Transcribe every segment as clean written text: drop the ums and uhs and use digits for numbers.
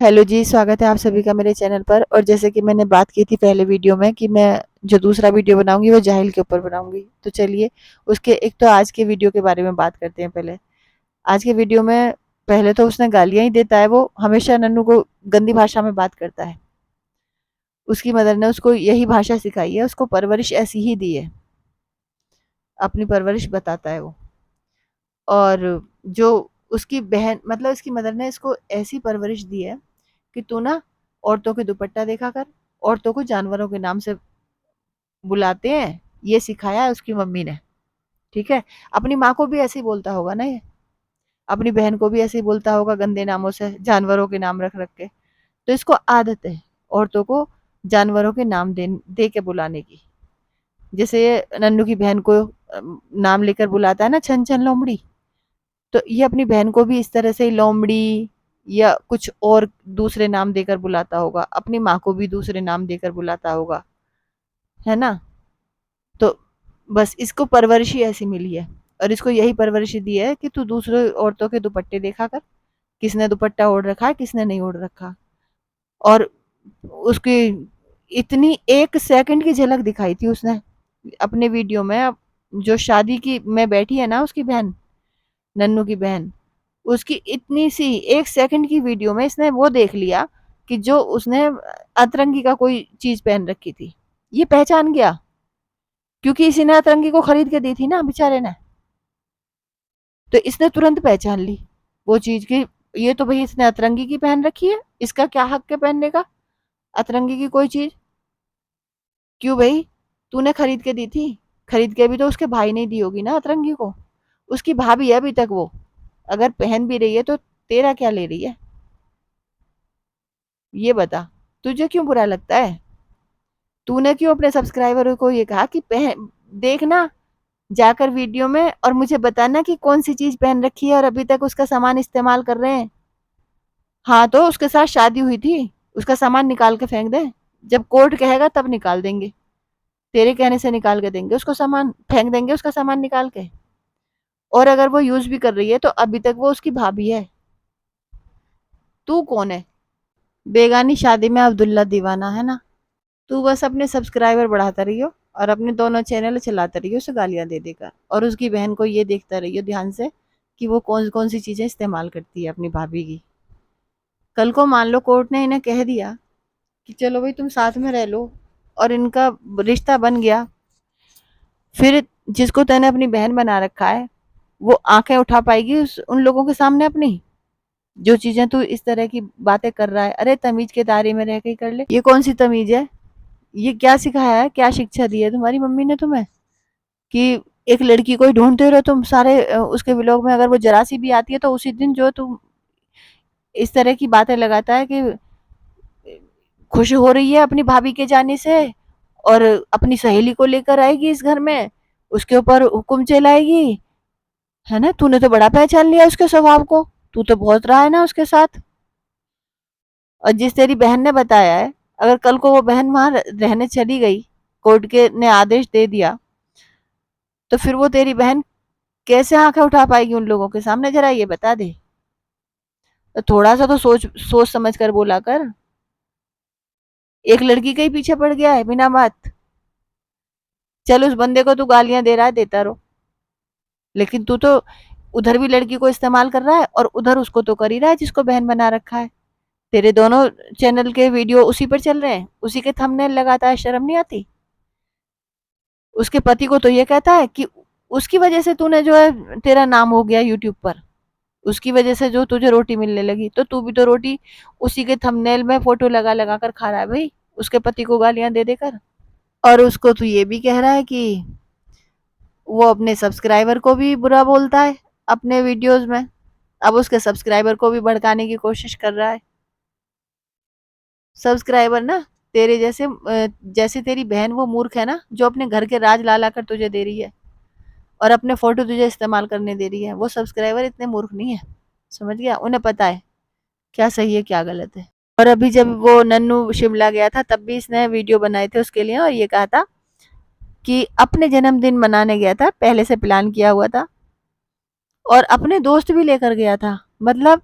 Hello जी, स्वागत है आप सभी का मेरे चैनल पर। और जैसे कि मैंने बात की थी पहले वीडियो में कि मैं जो दूसरा वीडियो बनाऊंगी वो जाहिल के ऊपर बनाऊंगी, तो चलिए उसके एक तो आज के वीडियो के बारे में बात करते हैं। पहले आज के वीडियो में पहले तो उसने गालियां ही देता है, वो हमेशा नन्नू को गंदी भाषा में बात करता है। उसकी मदर ने उसको यही भाषा सिखाई है, उसको परवरिश ऐसी ही दी है, अपनी परवरिश बताता है वो। और जो उसकी बहन मतलब उसकी मदर ने इसको ऐसी परवरिश दी है कि तू ना औरतों के दुपट्टा देखा कर, औरतों को जानवरों के नाम से बुलाते हैं, ये सिखाया है उसकी मम्मी ने। ठीक है, अपनी माँ को भी ऐसे ही बोलता होगा ना ये, अपनी बहन को भी ऐसे ही बोलता होगा गंदे नामों से, जानवरों के नाम रख रख के। तो इसको आदत है औरतों को जानवरों के नाम दे के बुलाने की। जैसे ये नन्नू की बहन को नाम लेकर बुलाता है ना, छन छन लोमड़ी, तो ये अपनी बहन को भी इस तरह से लोमड़ी या कुछ और दूसरे नाम देकर बुलाता होगा, अपनी माँ को भी दूसरे नाम देकर बुलाता होगा, है ना। तो बस इसको परवरिश ही ऐसी मिली है, और इसको यही परवरिश दी है कि तू दूसरे औरतों के दुपट्टे देखा कर, किसने दुपट्टा ओढ़ रखा है किसने नहीं ओढ़ रखा। और उसकी इतनी 1 सेकंड की झलक दिखाई थी उसने अपने वीडियो में। जो शादी की में बैठी है ना उसकी बहन, नन्नू की बहन, उसकी इतनी सी 1 सेकंड की वीडियो में इसने वो देख लिया कि जो उसने अतरंगी का कोई चीज पहन रखी थी, ये पहचान गया, क्योंकि इसी ने अतरंगी को खरीद के दी थी ना बेचारे ने। तो इसने तुरंत पहचान ली वो चीज की, ये तो भाई इसने अतरंगी की पहन रखी है, इसका क्या हक है पहनने का अतरंगी की कोई चीज। क्यों भाई, तूने खरीद के दी थी, खरीद के भी तो उसके भाई ने दी होगी ना अतरंगी को, उसकी भाभी है अभी तक वो, अगर पहन भी रही है तो तेरा क्या ले रही है, ये बता। तुझे क्यों बुरा लगता है, तूने क्यों अपने सब्सक्राइबरों को ये कहा कि पहन देखना जाकर वीडियो में और मुझे बताना कि कौन सी चीज पहन रखी है और अभी तक उसका सामान इस्तेमाल कर रहे हैं। हाँ, तो उसके साथ शादी हुई थी, उसका सामान निकाल के फेंक दे, जब कोर्ट कहेगा तब निकाल देंगे, तेरे कहने से निकाल के देंगे उसको सामान, फेंक देंगे उसका सामान निकाल के। और अगर वो यूज भी कर रही है तो अभी तक वो उसकी भाभी है, तू कौन है। बेगानी शादी में अब्दुल्ला दीवाना, है ना। तू बस अपने सब्सक्राइबर बढ़ाता रहियो और अपने दोनों चैनल चलाता रहियो उसे गालियां दे देकर, और उसकी बहन को ये देखता रहियो ध्यान से कि वो कौन कौन सी चीजें इस्तेमाल करती है अपनी भाभी की। कल को मान लो कोर्ट ने इन्हें कह दिया कि चलो भाई तुम साथ में रह लो, और इनका रिश्ता बन गया, फिर जिसको तैने अपनी बहन बना रखा है वो आंखें उठा पाएगी उन लोगों के सामने अपनी, जो चीजें तू इस तरह की बातें कर रहा है। अरे तमीज के दायरे में रह के ही कर ले, ये कौन सी तमीज है, ये क्या सिखाया है, क्या शिक्षा दी है तुम्हारी मम्मी ने तुम्हें कि एक लड़की को ही ढूंढते रहो तुम सारे उसके व्लॉग में, अगर वो जरा सी भी आती है तो उसी दिन जो तुम इस तरह की बातें लगाता है कि खुश हो रही है अपनी भाभी के जाने से, और अपनी सहेली को लेकर आएगी इस घर में, उसके ऊपर हुक्म चलाएगी, है ना। तूने तो बड़ा पहचान लिया उसके स्वभाव को, तू तो बहुत रहा है ना उसके साथ। और जिस तेरी बहन ने बताया है, अगर कल को वो बहन वहां रहने चली गई, कोर्ट के ने आदेश दे दिया, तो फिर वो तेरी बहन कैसे आंखें उठा पाएगी उन लोगों के सामने, जरा ये बता दे। तो थोड़ा सा तो सोच सोच समझ कर बोला कर, एक लड़की के ही पीछे पड़ गया है बिना बात। चल उस बंदे को तू गालियां दे रहा है, देता रहो, लेकिन तू तो उधर भी लड़की को इस्तेमाल कर रहा है और उधर उसको तो कर ही रहा है जिसको बहन बना रखा है। तेरे दोनों चैनल के वीडियो उसी पर चल रहे हैं, उसी के थंबनेल लगाता है, शर्म नहीं आती। उसके पति को तो ये कहता है कि उसकी वजह से तूने जो है तेरा नाम हो गया यूट्यूब पर, उसकी वजह से जो तुझे रोटी मिलने लगी, तो तू भी तो रोटी उसी के थंबनेल में फोटो लगा लगा कर खा रहा है भाई, उसके पति को गालियां दे देकर। और उसको तू ये भी कह रहा है कि वो अपने सब्सक्राइबर को भी बुरा बोलता है अपने वीडियोस में, अब उसके सब्सक्राइबर को भी भड़काने की कोशिश कर रहा है। सब्सक्राइबर ना तेरे जैसे जैसे तेरी बहन वो मूर्ख है ना, जो अपने घर के राज ला ला कर तुझे दे रही है और अपने फोटो तुझे इस्तेमाल करने दे रही है, वो सब्सक्राइबर इतने मूर्ख नहीं है, समझ गया, उन्हें पता है क्या सही है क्या गलत है। और अभी जब वो नन्नू शिमला गया था तब भी इसने वीडियो बनाए थे उसके लिए, और ये कहा था कि अपने जन्मदिन मनाने गया था, पहले से प्लान किया हुआ था, और अपने दोस्त भी लेकर गया था, मतलब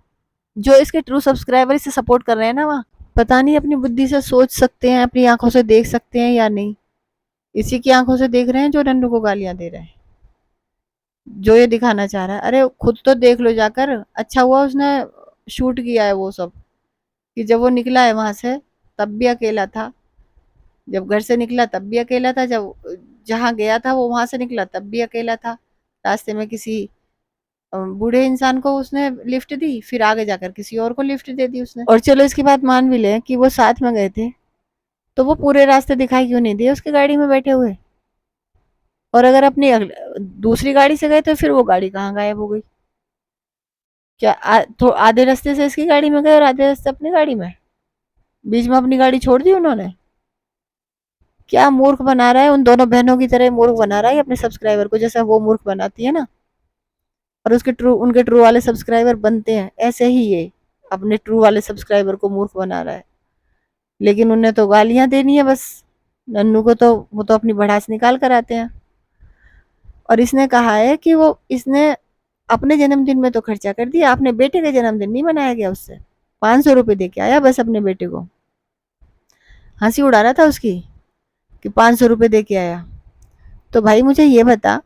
जो इसके ट्रू सब्सक्राइबर इसे सपोर्ट कर रहे हैं ना, वहाँ पता नहीं अपनी बुद्धि से सोच सकते हैं, अपनी आंखों से देख सकते हैं या नहीं। इसी की आंखों से देख रहे हैं जो नन्नू को गालियां दे रहे हैं, जो ये दिखाना चाह रहा है। अरे खुद तो देख लो जाकर। अच्छा हुआ उसने शूट किया है वो सब, कि जब वो निकला है वहां से तब भी अकेला था, जब घर से निकला तब भी अकेला था, जब जहाँ गया था वो वहां से निकला तब भी अकेला था। रास्ते में किसी बूढ़े इंसान को उसने लिफ्ट दी, फिर आगे जाकर किसी और को लिफ्ट दे दी उसने। और चलो इसकी बात मान भी ले कि वो साथ में गए थे, तो वो पूरे रास्ते दिखाई क्यों नहीं दिए उसकी गाड़ी में बैठे हुए? और अगर अपनी दूसरी गाड़ी से गए तो फिर वो गाड़ी कहाँ गायब हो गई? क्या तो आधे रास्ते से इसकी गाड़ी में गए और आधे रास्ते अपनी गाड़ी में, बीच में अपनी गाड़ी छोड़ दी उन्होंने? क्या मूर्ख बना रहा है, उन दोनों बहनों की तरह मूर्ख बना रहा है अपने सब्सक्राइबर को, जैसा वो मूर्ख बनाती है ना। और उनके ट्रू वाले सब्सक्राइबर बनते हैं ऐसे ही, ये अपने ट्रू वाले सब्सक्राइबर को मूर्ख बना रहा है। लेकिन उन्हें तो गालियां देनी है बस। नन्नू को तो वो तो अपनी भड़ास निकाल कर आते हैं। और इसने कहा है कि वो इसने अपने जन्मदिन में तो खर्चा कर दिया, अपने बेटे का जन्मदिन नहीं मनाया गया उससे। 500 रुपये दे के आया बस अपने बेटे को। हंसी उड़ा रहा था उसकी कि 500 रुपये दे के आया। तो भाई मुझे ये बता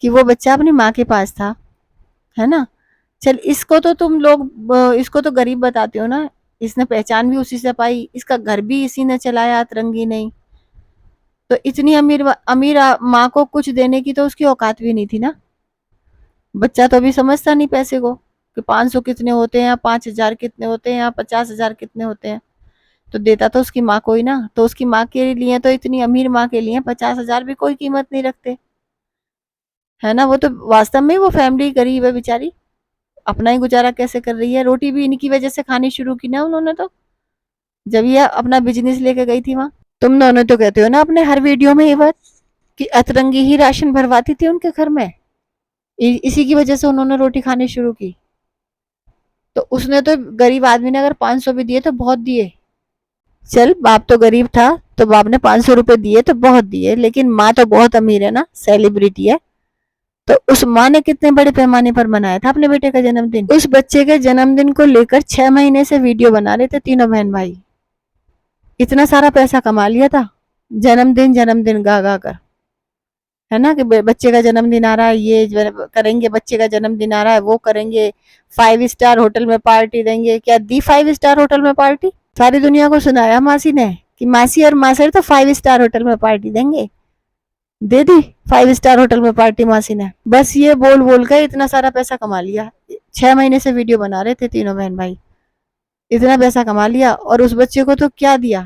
कि वो बच्चा अपनी माँ के पास था, है ना। चल इसको तो तुम लोग इसको तो गरीब बताते हो ना, इसने पहचान भी उसी से पाई, इसका घर भी इसी ने चलाया, अतरंगी नहीं। तो इतनी अमीर अमीर माँ को कुछ देने की तो उसकी औकात भी नहीं थी ना। बच्चा तो अभी समझता नहीं पैसे को, कि 500 कितने होते हैं, 5,000 कितने होते हैं, 50,000 कितने होते हैं। तो देता तो उसकी माँ को ही ना। तो उसकी माँ के लिए, तो इतनी अमीर माँ के लिए 50,000 भी कोई कीमत नहीं रखते, है ना। वो तो वास्तव में वो फैमिली गरीब है बेचारी, अपना ही गुजारा कैसे कर रही है। रोटी भी इनकी वजह से खानी शुरू की ना उन्होंने तो, जब ये अपना बिजनेस लेके गई थी वहां। तुम दोनों तो कहते हो ना अपने हर वीडियो में ये बात, कि अतरंगी ही राशन भरवाती थी उनके घर में, इसी की वजह से उन्होंने रोटी खानी शुरू की। तो उसने तो, गरीब आदमी ने अगर 500 भी दिए तो बहुत दिए। चल बाप तो गरीब था, तो बाप ने 500 रुपए दिए तो बहुत दिए, लेकिन माँ तो बहुत अमीर है ना, सेलिब्रिटी है। तो उस माँ ने कितने बड़े पैमाने पर मनाया था अपने बेटे का जन्मदिन। उस बच्चे के जन्मदिन को लेकर 6 महीने से वीडियो बना रहे थे तीनों बहन भाई। इतना सारा पैसा कमा लिया था जन्मदिन जन्मदिन गा गा कर, है ना। कि बच्चे का जन्मदिन आ रहा है, ये करेंगे, बच्चे का जन्मदिन आ रहा है वो करेंगे, 5 स्टार होटल में पार्टी देंगे। क्या दी 5 स्टार होटल में पार्टी? सारी दुनिया को सुनाया मासी ने कि मासी और मासर तो 5 स्टार होटल में पार्टी देंगे। दे दी 5 स्टार होटल में पार्टी मासी ने। बस ये बोल बोल कर इतना सारा पैसा कमा लिया। 6 महीने से वीडियो बना रहे थे तीनों बहन भाई, इतना पैसा कमा लिया। और उस बच्चे को तो क्या दिया,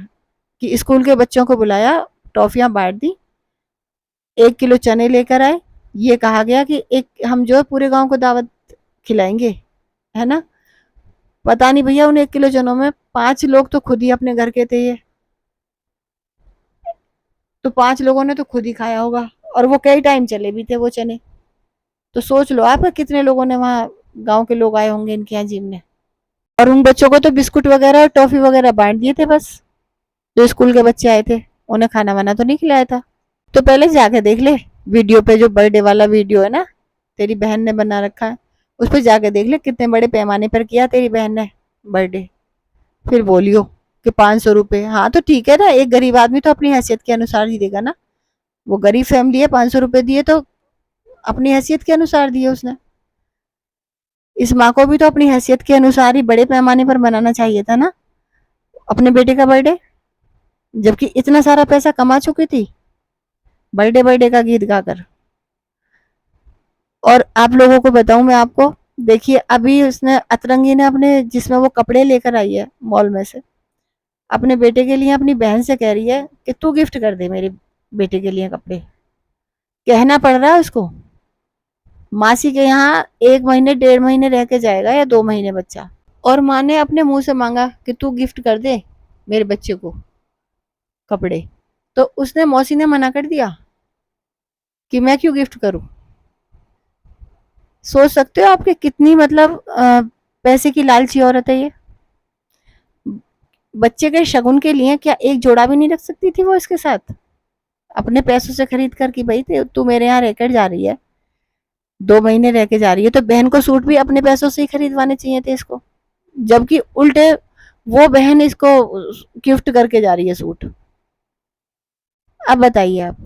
कि स्कूल के बच्चों को बुलाया, टॉफियां बांट दी, 1 किलो चने लेकर आए। ये कहा गया कि एक हम जो है पूरे गांव को दावत खिलाएंगे, है ना। पता नहीं भैया उन 1 किलो चनों में 5 लोग तो खुद ही अपने घर के थे, ये तो 5 लोगों ने तो खुद ही खाया होगा। और वो कई टाइम चले भी थे वो चने। तो सोच लो आप कितने लोगों ने वहाँ, गांव के लोग आए होंगे इनके यहाँ जिम में। और उन बच्चों को तो बिस्कुट वगैरह और टॉफी वगैरह बांट दिए थे बस, जो स्कूल के बच्चे आए थे। उन्हें खाना वाना तो नहीं खिलाया था। तो पहले जाके देख ले वीडियो पे, जो बर्थडे वाला वीडियो है ना, तेरी बहन ने बना रखा है, उस पर जाके देख ले कितने बड़े पैमाने पर किया तेरी बहन ने बर्थडे। फिर बोलियो कि 500 रुपये। हाँ तो ठीक है ना, एक गरीब आदमी तो अपनी हैसियत के अनुसार ही देगा ना। वो गरीब फैमिली है, 500 रुपये दिए तो अपनी हैसियत के अनुसार दिए उसने। इस माँ को भी तो अपनी हैसियत के अनुसार ही बड़े पैमाने पर मनाना चाहिए था ना अपने बेटे का बर्थडे, जबकि इतना सारा पैसा कमा चुकी थी बर्थडे बर्थडे का गीत गाकर। और आप लोगों को बताऊं मैं आपको, देखिए अभी उसने, अतरंगी ने अपने, जिसमें वो कपड़े लेकर आई है मॉल में से, अपने बेटे के लिए अपनी बहन से कह रही है कि तू गिफ्ट कर दे मेरे बेटे के लिए कपड़े। कहना पड़ रहा है उसको। मासी के यहाँ 1 महीने 1.5 महीने रह के जाएगा या 2 महीने बच्चा, और माँ ने अपने मुंह से मांगा कि तू गिफ्ट कर दे मेरे बच्चे को कपड़े। तो उसने, मौसी ने मना कर दिया कि मैं क्यों गिफ्ट करूं। सोच सकते हो आपके कितनी, मतलब पैसे की लालची औरत है ये। बच्चे के शगुन के लिए क्या एक जोड़ा भी नहीं रख सकती थी वो इसके साथ, अपने पैसों से खरीद कर, कि भाई तू मेरे यहाँ रहकर जा रही है, 2 महीने रह के जा रही है, तो बहन को सूट भी अपने पैसों से ही खरीदवाने चाहिए थे इसको। जबकि उल्टे वो बहन इसको गिफ्ट करके जा रही है सूट। अब बताइए आप,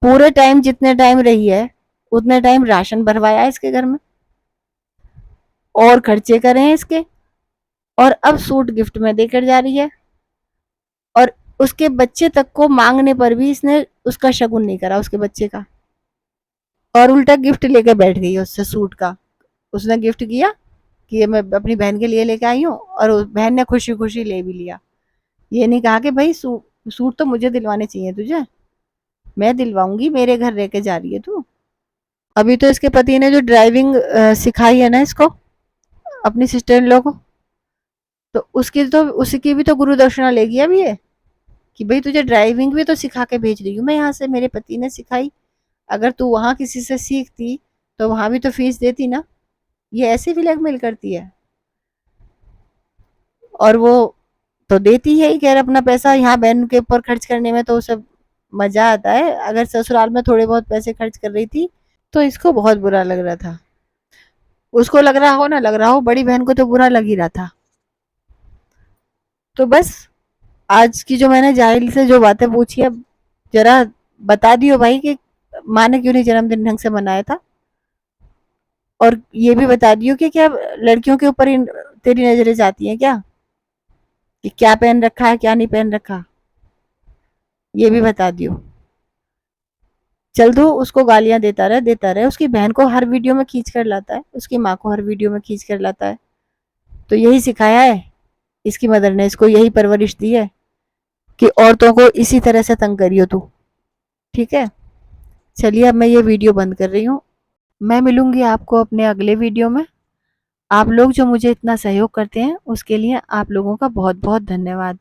पूरे टाइम जितने टाइम रही है उतने टाइम राशन भरवाया इसके घर में और खर्चे करे हैं इसके, और अब सूट गिफ्ट में देकर जा रही है। और उसके बच्चे तक को मांगने पर भी इसने उसका शगुन नहीं करा उसके बच्चे का, और उल्टा गिफ्ट लेकर बैठ गई उससे सूट का। उसने गिफ्ट किया कि ये मैं अपनी बहन के लिए लेके आई हूँ, और उस बहन ने खुशी खुशी ले भी लिया। ये नहीं कहा कि भाई सूट तो मुझे दिलवाने चाहिए तुझे, मैं दिलवाऊंगी, मेरे घर रह के जा रही है तू। अभी तो इसके पति ने जो ड्राइविंग सिखाई है ना इसको, अपनी सिस्टर इन लॉ को, तो उसकी भी तो गुरु दक्षिणा लेगी अभी ये, कि भाई तुझे ड्राइविंग भी तो सिखा के भेज रही हूँ मैं यहाँ से, मेरे पति ने सिखाई। अगर तू वहां किसी से सीखती तो वहां भी तो फीस देती ना। ये ऐसे ब्लैकमेल करती है। और वो तो देती है ही, खैर अपना पैसा यहाँ बहन के ऊपर खर्च करने में तो उसे मजा आता है। अगर ससुराल में थोड़े बहुत पैसे खर्च कर रही थी तो इसको बहुत बुरा लग रहा था। उसको लग रहा हो ना लग रहा हो, बड़ी बहन को तो बुरा लग ही रहा था। तो बस आज की जो मैंने जाहिल से जो बातें पूछी है, जरा बता दियो भाई कि माँ ने क्यों नहीं जन्मदिन ढंग से मनाया था। और ये भी बता दियो कि क्या लड़कियों के ऊपर तेरी नजरें जाती हैं क्या, कि क्या पहन रखा है क्या नहीं पहन रखा, ये भी बता दियो। चल दो उसको गालियां देता रहे, उसकी बहन को हर वीडियो में खींच कर लाता है, उसकी माँ को हर वीडियो में खींच कर लाता है। तो यही सिखाया है इसकी मदर ने, इसको यही परवरिश दी है कि औरतों को इसी तरह से तंग करियो तू। ठीक है, चलिए अब मैं ये वीडियो बंद कर रही हूँ। मैं मिलूंगी आपको अपने अगले वीडियो में। आप लोग जो मुझे इतना सहयोग करते हैं उसके लिए आप लोगों का बहुत बहुत धन्यवाद।